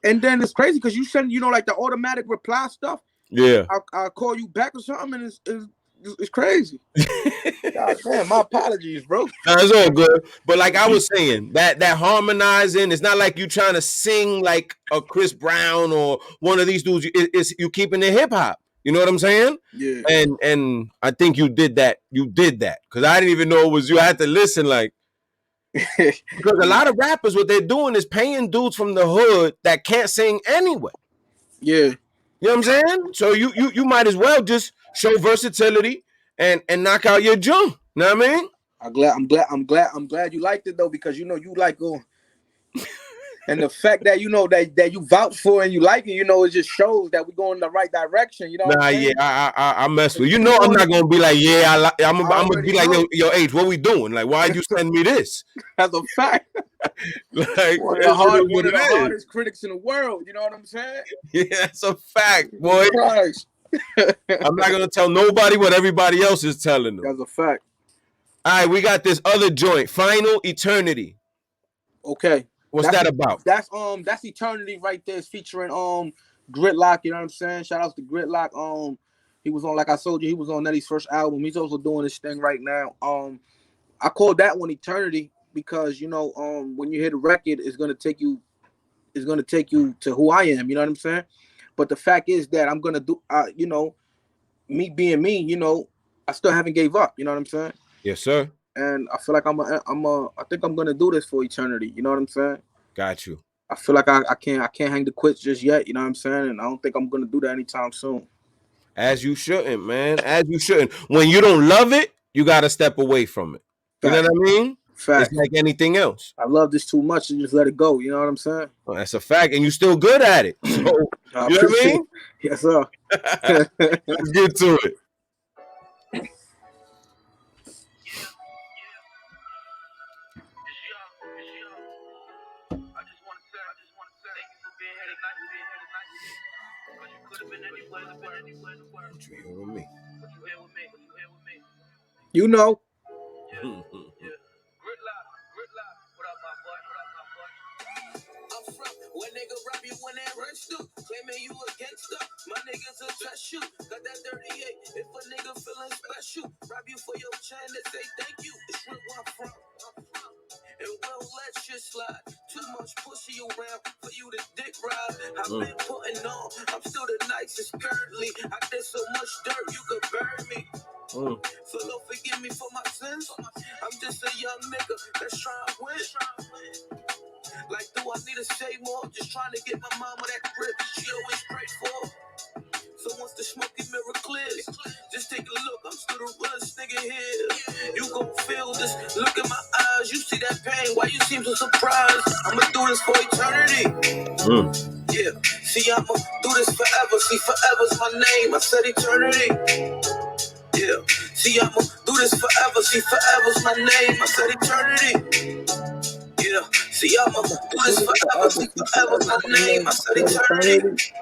And then it's crazy because you send, you know, like the automatic reply stuff. Yeah. I'll call you back or something, and it's crazy. God damn, my apologies, bro. No, it's all good. But like I was saying, that harmonizing, it's not like you trying to sing like a Chris Brown or one of these dudes. It's you keeping it hip hop. You know what I'm saying? Yeah. And I think you did that. You did that because I didn't even know it was you. I had to listen like because a lot of rappers, what they're doing is paying dudes from the hood that can't sing anyway. Yeah. You know what I'm saying? So you might as well just show versatility and knock out your junk. You know what I mean? I'm glad you liked it though, because you know you like going. And the fact that you know that you vouch for and you like it, you know, it just shows that we're going in the right direction. You know what Nah, I'm yeah, saying? I mess with you. You Know I'm on not it, gonna be like, yeah, I'm I gonna be already like, know. yo, H, what we doing? Like, why'd you send me this? That's a fact. Like, One of it is what one of it the is. hardest critics in the world. You know what I'm saying? Yeah, that's a fact, boy. Christ. I'm not gonna tell nobody what everybody else is telling them. That's a fact. All right, we got this other joint, Final Eternity. Okay. What's that about? That's Eternity right there. It's featuring Gridlock, you know what I'm saying? Shout out to Gridlock. He was on, like I told you, he was on Nelly's first album. He's also doing this thing right now. I call that one Eternity because you know, when you hear the record, it's gonna take you to who I am, you know what I'm saying? But the fact is that I'm gonna do you know, me being me, you know, I still haven't gave up, you know what I'm saying? Yes, sir. And I feel like I think I'm gonna do this for eternity. You know what I'm saying? Got you. I feel like I can't hang the quits just yet. You know what I'm saying? And I don't think I'm gonna do that anytime soon. As you shouldn't, man. As you shouldn't. When you don't love it, you gotta step away from it. You know what I mean? Fact. It's like anything else. I love this too much to just let it go. You know what I'm saying? Well, that's a fact, and you're still good at it. So, you know what I mean? Yes, sir. Let's get to it. What you here with me? You know. When nigga rob you when they rush you, claiming you a gangster, my niggas will trust you. Got that 38, if a nigga feeling special, rob you for your chain to say thank you. It's real where I'm from. And we'll let you slide. Too much pussy around for you to dick ride. I've been putting on, I'm still the nicest currently. I did so much dirt, you could bury me. So don't forgive me for my sins. I'm just a young nigga that's trying to win. Like, do I need to say more? Just trying to get my mama that grip she always prayed for. So once the smoky mirror clears, just take a look, I'm still the realest nigga here. You gon' feel this, look in my eyes, you see that pain, why you seem so surprised? I'ma do this for eternity. Yeah, see I'ma do this forever, see forever's my name, I said eternity. Yeah, see I'ma do this forever, see forever's my name, I said eternity. Yeah, see I'ma do this forever, see forever's my name, I said eternity.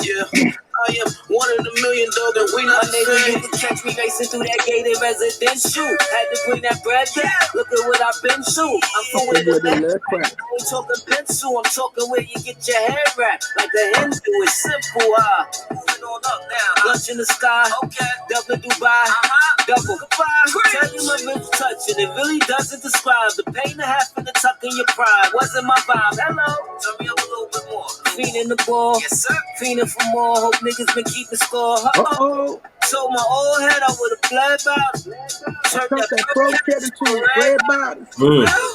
Yeah, I am one in a million, dog, and we not the same. You can catch me racing through that gated residential. Had to bring that bread back. Look at what I've been through. I'm from where the left crack. I ain't talking pencil. I'm talking where you get your hair wrapped. Like the Hindu, it's simple. Moving on up now. Lunch in the sky. Okay. Double Dubai. Double goodbye. Tell you my lips touching. It really doesn't describe the pain of having to tuck in your pride. Wasn't my vibe. Hello. Turn me up a little bit more. Fiending the ball. Yes, sir. Fiending for more. Hope niggas been keeping score. Uh-oh. Told my old head I would have bled bottle. Turned that croquette into a red bottle.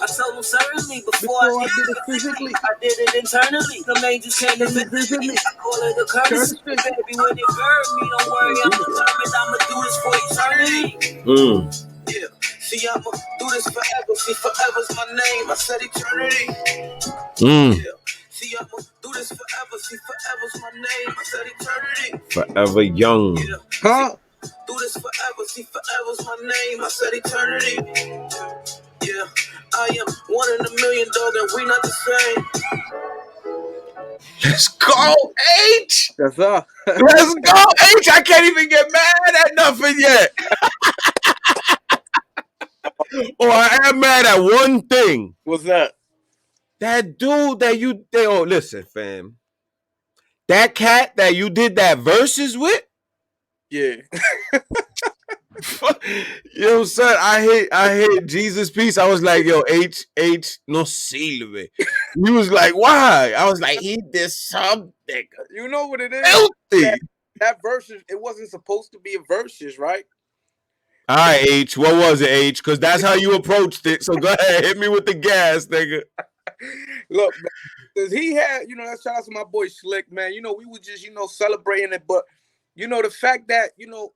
I told him certainly before I did it physically. I did it internally. The angels came to visit me. I call it a courtesy. Baby, when they burn me, don't worry. I'm determined. I'ma do this for eternity. Yeah. See, I'ma do this forever. See, forever's my name. I said eternity. Yeah. See, I'ma do this forever. See, forever's my name. I said eternity. Forever young. Yeah. Huh? Do this forever. See, forever's my name. I said eternity. Yeah. I am one in a million, dog, and we not the same. Let's go, H. That's up. Let's go, H. I can't even get mad at nothing yet. Oh, I am mad at one thing. What's that? That dude that oh, listen, fam. That cat that you did that verses with? Yeah. Yo, son, I hit Jesus Peace. I was like, yo, H, no sirve. He was like, why? I was like, he did something. You know what it is? Filthy. That verses, it wasn't supposed to be a verses, right? All right, H. What was it, H? Because that's how you approached it. So go ahead, hit me with the gas, nigga. Look, man, he had, you know, that shout out to my boy Slick, man. You know, we were just, you know, celebrating it. But, you know, the fact that, you know,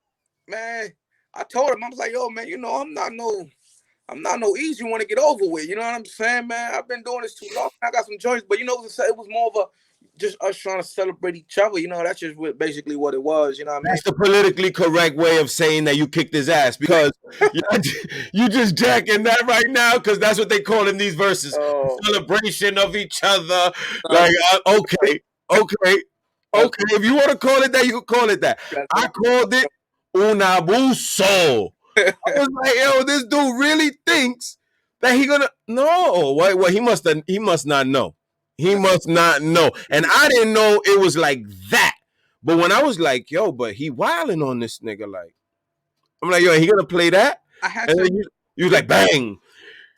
man, I told him, I was like, yo, man, you know, I'm not no I'm not no easy one to get over with. You know what I'm saying, man? I've been doing this too long. I got some joints, but you know, it was more of a just us trying to celebrate each other. You know, that's just basically what it was. You know what I mean? That's the politically correct way of saying that you kicked his ass, because you just jacking that right now, because that's what they call in these verses. Celebration of each other. Like, okay. If you want to call it that, you can call it that. I called it un abuso. I was like, yo, this dude really thinks that he gonna what he must not know. He must not know. And I didn't know it was like that. But when I was like, yo, but he wilding on this nigga, like, I'm like, yo, he gonna play that? And then you was like, bang,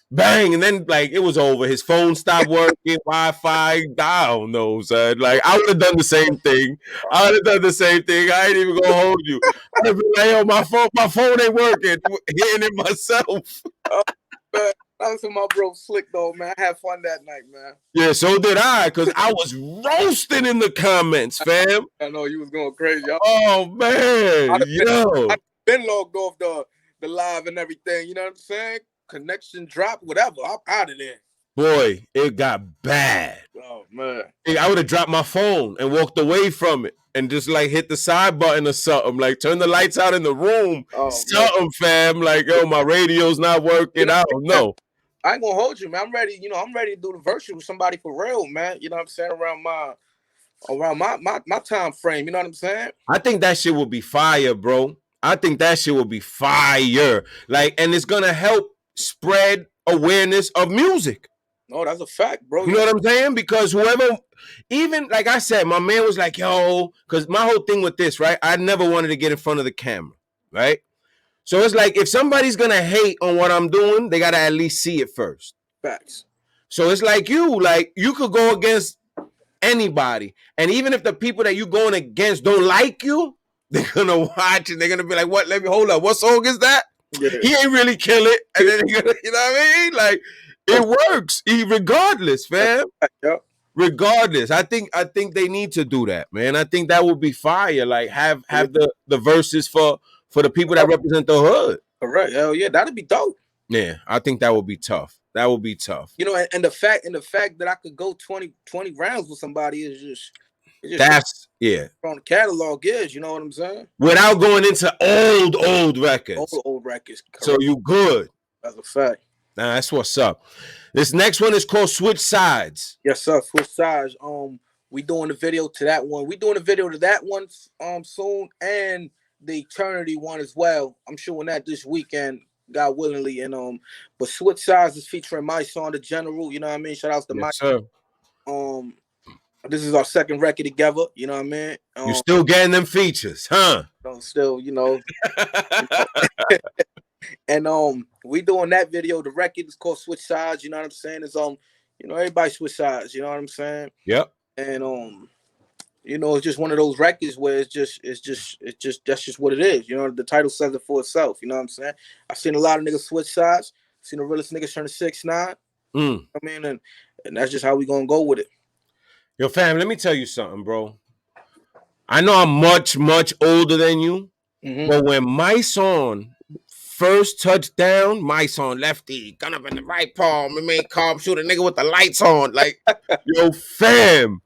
bang, and then like it was over. His phone stopped working, Wi-Fi. I don't know, son. Like, I would have done the same thing. I ain't even gonna hold you. I'd have been like, yo, my phone ain't working. Hitting it myself. That was my bro Slick though, man. I had fun that night, man. Yeah, so did I, because I was roasting in the comments, fam. I know you was going crazy. Oh man, I've been logged off the live and everything. You know what I'm saying? Connection dropped, whatever. I'm out of there. Boy, it got bad. Oh man, I would have dropped my phone and walked away from it and just like hit the side button or something. Like, turn the lights out in the room. Something, fam. Like, yo, my radio's not working. I don't know. I ain't gonna hold you, man. I'm ready. You know, I'm ready to do the virtual with somebody for real, man. You know what I'm saying? Around my time frame. You know what I'm saying? I think that shit will be fire, bro. I think that shit will be fire. Like, and it's gonna help spread awareness of music. No, that's a fact, bro. You know what I'm saying? Because whoever, even like I said, my man was like, yo, because my whole thing with this, right? I never wanted to get in front of the camera, right? So it's like, if somebody's gonna hate on what I'm doing, they gotta at least see it first. Facts. So it's like you could go against anybody, and even if the people that you going against don't like you, they're gonna watch and they're gonna be like, what? Let me hold up. What song is that? Yeah. He ain't really kill it, and then you know what I mean? Like, it works, regardless, fam. Yep. Regardless, I think they need to do that, man. I think that would be fire. Like, have the verses for the people that represent the hood. Correct. Hell yeah, that'd be dope. Yeah, I think that would be tough. That would be tough. You know, and the fact that I could go 20 rounds with somebody is just that's on the catalog is, you know what I'm saying? Without going into old records. Old records. Correct. So you good. That's a fact. Nah, that's what's up. This next one is called Switch Sides. Yes, sir. Switch Sides. We doing the video to that one. We doing the video to that one soon, and the Eternity one as well. I'm showing that this weekend, God willingly. And but Switch Sides is featuring MYSONNE, the General. You know what I mean? Shout out to MYSONNE. This is our second record together. You know what I mean? You still getting them features, huh? Still, you know. And we doing that video. The record is called Switch Sides. You know what I'm saying? It's you know, everybody switch sides. You know what I'm saying? Yep. And you know, it's just one of those records where it's just that's just what it is. You know, the title says it for itself. You know what I'm saying? I've seen a lot of niggas switch sides. I've seen the realest niggas turn to 6ix9ine. I mean, and that's just how we gonna go with it. Yo, fam, let me tell you something, bro. I know I'm much older than you, but when MYSONNE first touched down, MYSONNE lefty, gun up in the right palm, and made calm, shoot a nigga with the lights on, like, yo, fam.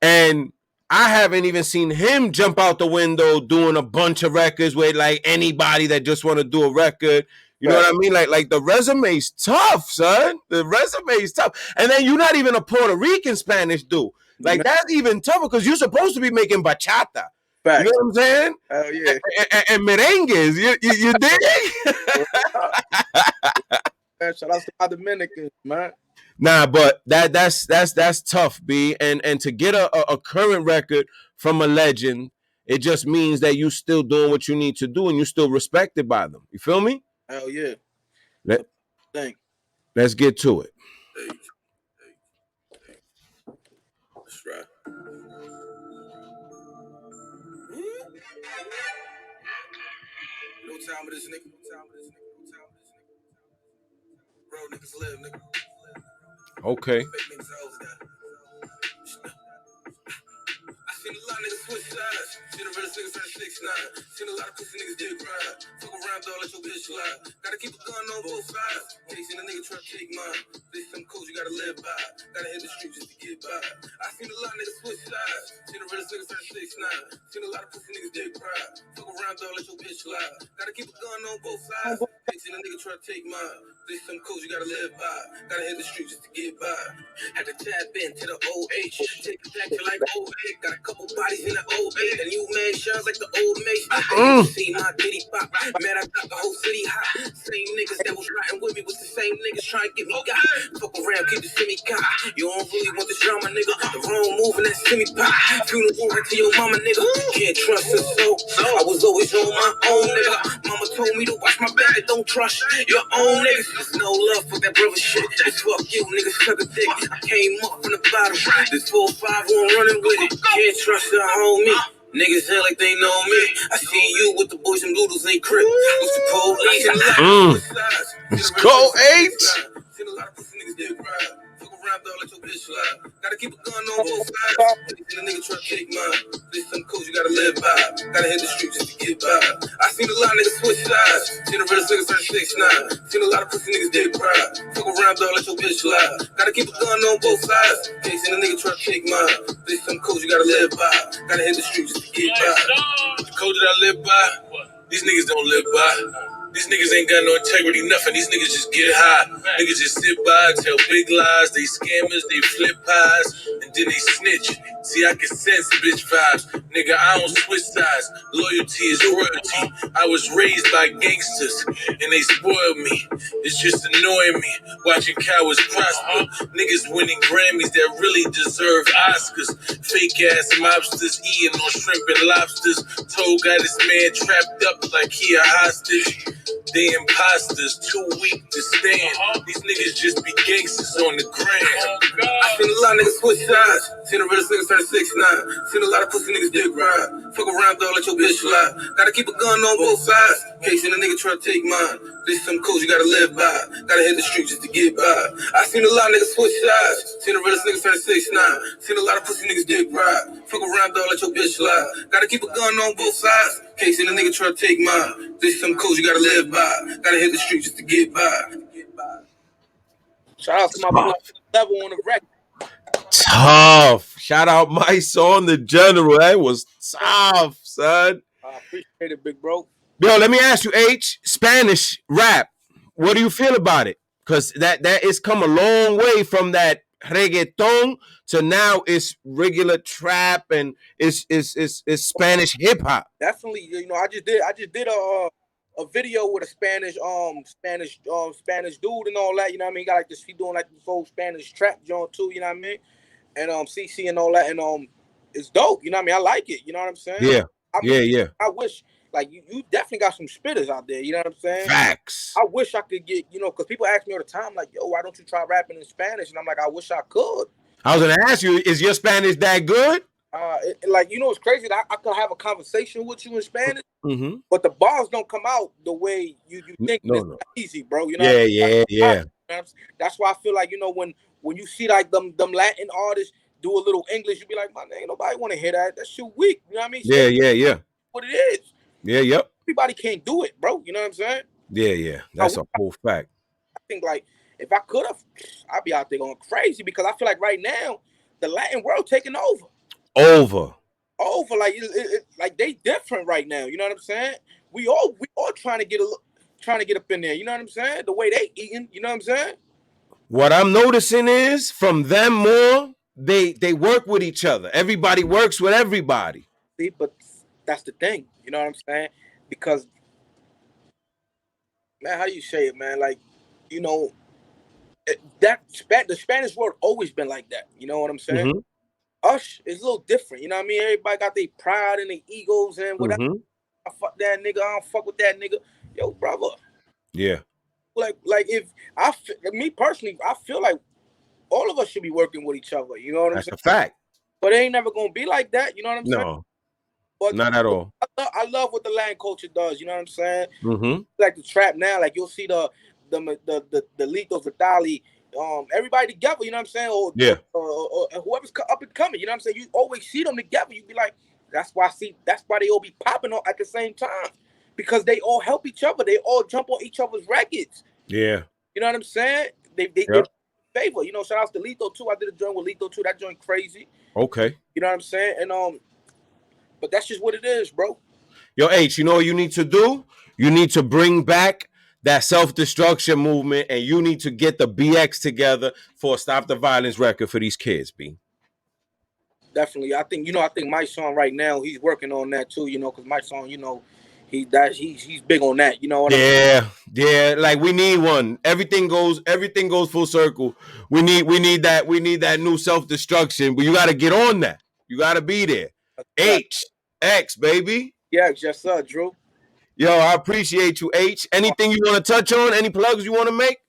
And I haven't even seen him jump out the window doing a bunch of records with like anybody that just want to do a record. You know what I mean? Like the resume's tough, son. The resume's tough. And then you're not even a Puerto Rican Spanish dude. Like, that's even tougher because you're supposed to be making bachata. Facts. You know what I'm saying? Hell yeah. And merengues. You dig? Shout out to my Dominicans, man. Nah, but that's tough, B. And to get a current record from a legend, it just means that you still doing what you need to do and you still respected by them. You feel me? Hell yeah. Let's get to it. Hey. That's right. No time with this nigga. Bro, niggas live, nigga. Okay. I seen a lot of niggas switch sides. Seen the realest niggas turn 6'9". Seen a lot of pussy niggas dick ride. Fuck around, though, let your bitch lie. Gotta keep a gun on both sides. Case in a nigga try to take mine. This some codes you gotta live by. Gotta hit the street just to get by. I seen a lot of niggas switch sides. Seen the realest niggas turn 6'9". Seen a lot of pussy niggas dick ride. Fuck around, though, let your bitch lie. Gotta keep a gun on both sides. Case in a nigga try to take mine. This some codes you gotta live by. Gotta hit the street just to get by. Had to tap into the old age. Take it back to like old age. Got a couple bodies in the old age. And you man shines like the old mace. See my ditty pop. Man, I got the whole city hot. Same niggas that was riding with me was the same niggas trying to get me got. Fuck around, keep the semi cop. You don't really want this drama, nigga. The wrong move and that semi pop. Funeral right to your mama, nigga. Can't trust her, so I was always on my own, nigga. Mama told me to watch my back. Don't trust your own niggas. There's no love for that brother shit. Just fuck you, niggas suck a dick. I came up from the bottom. This 4-5 one running with it. Can't trust the homie. Niggas sound like they know me. I seen you with the boys and noodles ain't crip. With the police and Let's go, H. Seen a lot of pussy niggas dick ride. Fuck around, though, let your bitch lie. Gotta keep a gun on both sides. Seen a nigga try to take mine. This some codes you gotta live by. Gotta hit the street just to get by. I seen a lot of niggas switch sides. Seen the realest niggas turn 6'9". Seen a lot of pussy niggas dick ride. Fuck around, though, let your bitch lie. Gotta keep a gun on both sides. Case in a nigga try to take mine. This some codes you gotta live by. Gotta hit the street just to get by. The code that I live by, these niggas don't live by. These niggas ain't got no integrity, nothing. These niggas just get high. Niggas just sit by, tell big lies. They scammers, they flip pies, and then they snitch. See, I can sense bitch vibes. Nigga, I don't switch sides. Loyalty is royalty. I was raised by gangsters, and they spoiled me. It's just annoying me, watching cowards prosper. Niggas winning Grammys that really deserve Oscars. Fake ass mobsters eating on shrimp and lobsters. Told got this man trapped up like he a hostage. They imposters, too weak to stand. These niggas just be gangsters on the gram. I seen a lot of niggas switch sides. Seen the realest niggas turn 6'9". Seen a lot of pussy niggas dick ride. Fuck around, though, let your bitch lie. Gotta keep a gun on both sides. Case in a nigga try to take mine. This some codes you gotta live by. Gotta hit the street just to get by. I seen a lot of niggas switch sides. Seen the realest niggas turn 6'9". Seen a lot of pussy niggas dick ride. Fuck around, though, let your bitch lie. Gotta keep a gun on both sides. Case in a nigga try to take mine. This some codes you gotta live by. Gotta hit the street just to get by. Shout out to my boy Level on the record. Tough. Shout out MYSONNE, the general. That was tough, son. I appreciate it, big bro. Yo, let me ask you, H, Spanish rap. What do you feel about it? Because that is come a long way from that reggaeton to now it's regular trap and it's Spanish hip hop. Definitely, you know, I just did a video with a Spanish dude and all that. You know what I mean? He got like this. He doing like this whole Spanish trap joint too. You know what I mean? And CC and all that. And it's dope. You know what I mean? I like it. You know what I'm saying? Yeah. Yeah. I wish. Like, you definitely got some spitters out there, you know what I'm saying? Facts. I wish I could get, you know, because people ask me all the time, like, yo, why don't you try rapping in Spanish? And I'm like, I wish I could. I was going to ask you, is your Spanish that good? Like, you know, it's crazy that I could have a conversation with you in Spanish, but the bars don't come out the way you think. It's easy, bro. You know? Yeah. That's why I feel like, you know, when you see, like, them Latin artists do a little English, you be like, man, ain't nobody want to hear that. That shit weak. You know what I mean? Yeah. What it is. Yeah, yep. Everybody can't do it, bro. You know what I'm saying? Yeah. That's a whole fact. I think, like, if I could have, I'd be out there going crazy because I feel like right now, the Latin world taking over. Like, like they different right now. You know what I'm saying? We all trying to get up in there. You know what I'm saying? The way they eating. You know what I'm saying? What I'm noticing is from them more, they work with each other. Everybody works with everybody. See, but that's the thing. You know what I'm saying? Because, man, how do you say it, man? Like, you know, the Spanish world always been like that. You know what I'm saying? Us is a little different. You know what I mean? Everybody got their pride and their egos and whatever. I fuck that nigga. I don't fuck with that nigga. Yo, brother. Yeah. Like if me personally, I feel like all of us should be working with each other. You know what I'm saying? That's a fact. But it ain't never gonna be like that. You know what I'm saying? No. But not at all. I love what the Latin culture does. You know what I'm saying? Like the trap now, like you'll see the Lito Vitali everybody together, you know what I'm saying? Or whoever's up and coming, you know what I'm saying? You always see them together. You be like, that's why they all be popping on at the same time. Because they all help each other. They all jump on each other's records. Yeah. You know what I'm saying? They favor. You know, shout out to Lito too. I did a joint with Lito too. That joint crazy. Okay. You know what I'm saying? And but that's just what it is, bro. Yo, H, you know what you need to do? You need to bring back that self-destruction movement, and you need to get the BX together for a Stop the Violence record for these kids, B. Definitely. I think MYSONNE right now, he's working on that too, you know, because MYSONNE, you know, he's big on that, you know what I mean? Yeah. Like we need one. Everything goes full circle. We need that new self-destruction, but you gotta get on that. You gotta be there. H X, baby. Yeah, yes, sir, Drew. Yo, I appreciate you, H. Anything you want to touch on? Any plugs you want to make?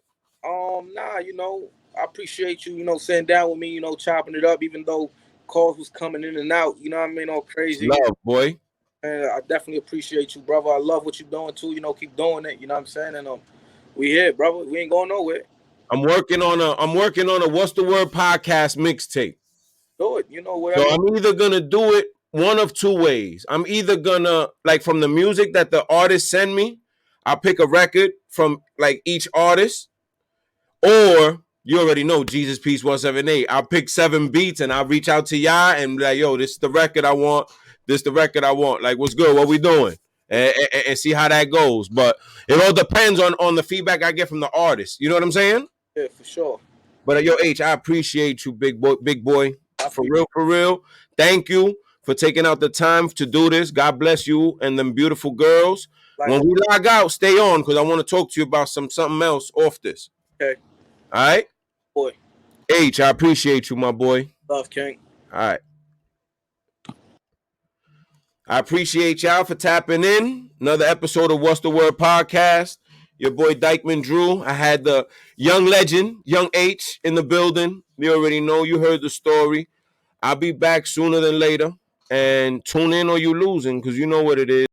Nah, you know, I appreciate you, you know, sitting down with me, you know, chopping it up, even though calls was coming in and out, you know what I mean, all crazy. Love, boy. And I definitely appreciate you, brother. I love what you're doing too, you know, keep doing it, you know what I'm saying? And we here, brother. We ain't going nowhere. I'm working on a What's the Word podcast mixtape. Do it, you know, whatever. So I'm either gonna do it one of two ways. I'm either gonna, like, from the music that the artists send me, I'll pick a record from like each artist, or you already know Jesus Peace 178. I'll pick 7 beats and I'll reach out to y'all and be like, yo, this is the record I want. This is the record I want. Like, what's good? What we doing? And see how that goes. But it all depends on the feedback I get from the artist. You know what I'm saying? Yeah, for sure. But yo, H, I appreciate you, big boy. For real. Thank you for taking out the time to do this. God bless you and them beautiful girls. When we log out, stay on because I want to talk to you about something else off this. Okay. All right? Boy. H, I appreciate you, my boy. Love, King. All right. I appreciate y'all for tapping in. Another episode of What's the Word podcast. Your boy Dykeman Drew. I had the young legend, Young H, in the building. You already know. You heard the story. I'll be back sooner than later. And tune in or you losing because you know what it is.